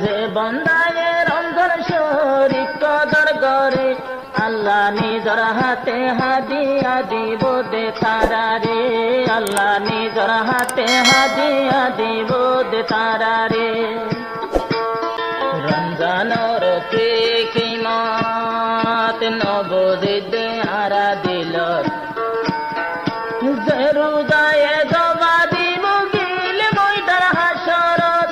যে বন্দায় রমজান শরীফ কদর করে আল্লাহ নিজর হাতে হাদিয়া দিব দে তারা রে। আল্লাহ নিজর হাতে হাদিয়া দিব দে তারা রে। রমজানোর কে কিমাত নবদে আরা দিল যে রোজায় গবাদি মুগিল ময়দান হাসরত।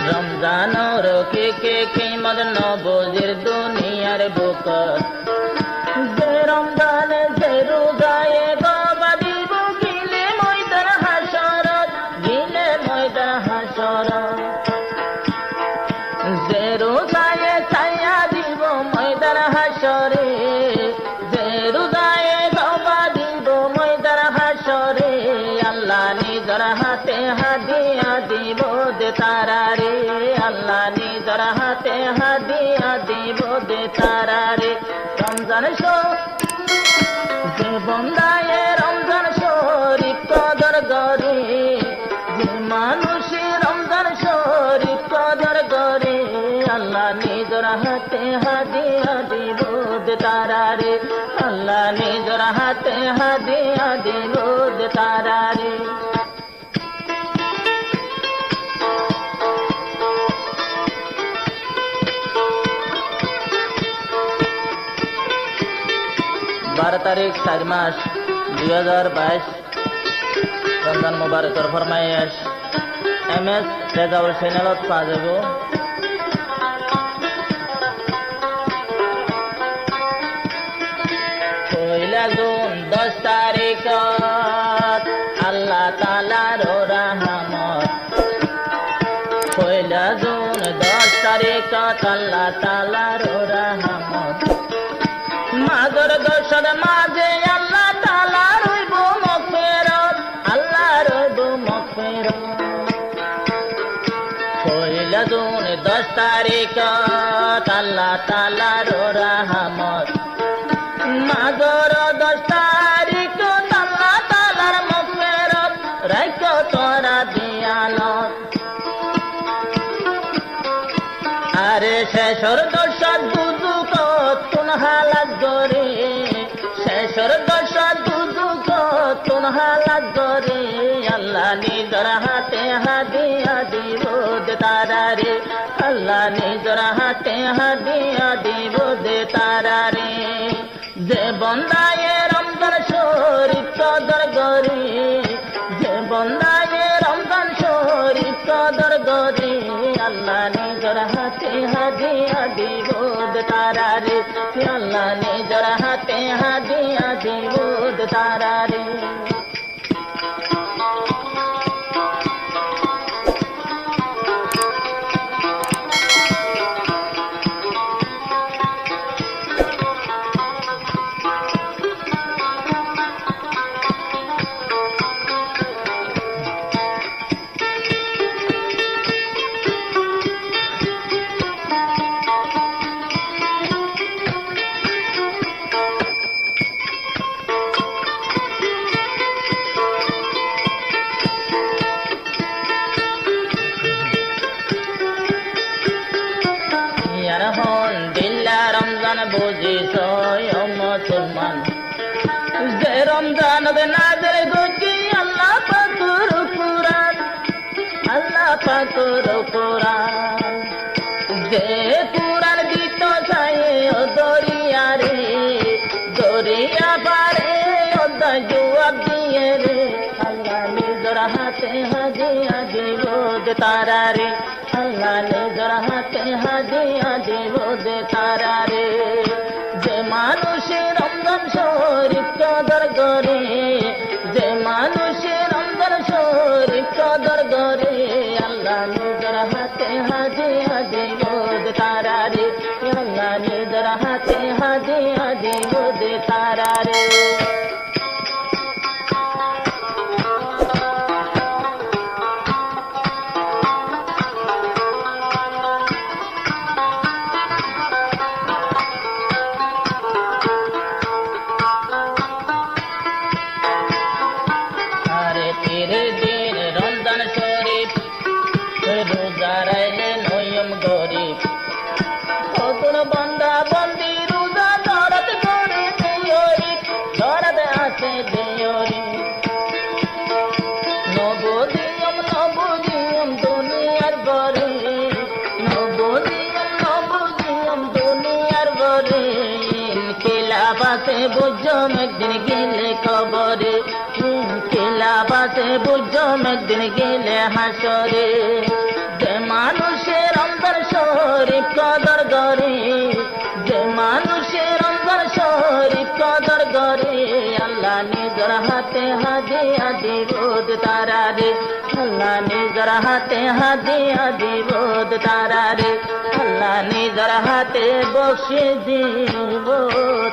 রমজানোর কে কিমাত নবজির দুনিয়ার বুক যে রমজানে যে রোজায় গবাদি মুগিল ময়দান হাসরত গিলে ময়দান হাসরত। যে রোজায় ছায়া দিব ময়দান হাসরে যে রোজায় গবা দিব ময়দান হাসরে আল্লাহ নিজর হাতে হাদিয়া দিব দে তারা রে। আল্লাহ নিজর হাতে হাদিয়া দিব দে তারা রে। রমজান যে বন্দায় রমজান শরীফ কদর করে যে মানুষ রমজান শরীফ কদর করে আল্লাহ নিজর হাতে হাদিয়া দিব দে তারা রে। আল্লাহ নিজর হাতে হাদিয়া দিব দে তারা রে। बारह तारीख 4 मास 2022 रमजान मुबारकर फरमाइश MS रेजाउल चैनलत पा যাব। পয়লা জুন 10 তারিখ আল্লাহ তাআলার রহমত। পয়লা জুন 10 তারিখ আল্লাহ তাআলার রহমত। মাগর দশর মাঝে আল্লাহ তাআলা রইব মগফিরাত আল্লাহ রইব মগফিরাত। পয়লা জুন 10 তারিখ আল্লাহ তাআলার রহমত। মাগর 10 তারিখ আল্লাহ তাআলার মগফিরাত রাইখো তোরা দিয়ানত। আরে শেষর দশা দুদুক তুন হালাত গরে শেষর দশা দুদুক তুন হালাত গরে আল্লাহ নিজর হাতে হাদিয়া দিব দে তারা রে। আল্লাহ নিজর হাতে হাদিয়া দিব দে তারা রে। যে বন্দায় রমজান শরীফ কদর করে যে বন্দায় রমজান শরীফ কদর করে আল্লাহ নিজর হাতে হাদিয়া দিব দে তারা রে। আল্লাহ নিজর হাতে হাদিয়া দিব দে তারা রে। রমজান বুঝিস মুসলমান যে রমজান নাজের গতি আল্লাহ পাকুর কুরআন আল্লাহ পাকুর কুরআন। যে কুরআন দিত চায়ে ও দরিয়া রে দরিয়া পারে ও জবাব দিয়ে রে আল্লাহ নিজর হাতে হাদিয়া দিব দে তারা রে। আল্লাহ নিজর হাতে হাদিয়া দিব দে তারা রে। যে মানুষ রমজান শরীফ কদর করে যে মানুষ রমজান শরীফ কদর করে আল্লাহ নিজর হাতে হাদিয়া দিব দে তারা রে। আল্লাহ নিজর হাতে হাদিয়া দিব দে তারা রে। রোজা রাইলে নয়ম গরিব কতর বান্দা বন্দি রোজা দরাত করে দিয়রি দরাত আছে দিয়রি নবদিয়ম নবদিয়ম দুনিয়ার বরে নবদিয়ম দুনিয়ার বরে খেলাবাতে বুঝম একদিন গেলে খবরে খেলাবাতে বুঝম একদিন গেলে হাসরে যে মানুষের অন্তর শরীফ কদর করে যে মানুষের অন্তর শরীফ কদর করে আল্লাহ নিজের হাতে হাদিয়া দিবদ তারা রে আল্লাহ নিজের হাতে হাদিয়া দিবদ তারা রে আল্লাহ নিজের হাতে বসে দিব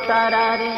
তারা রে।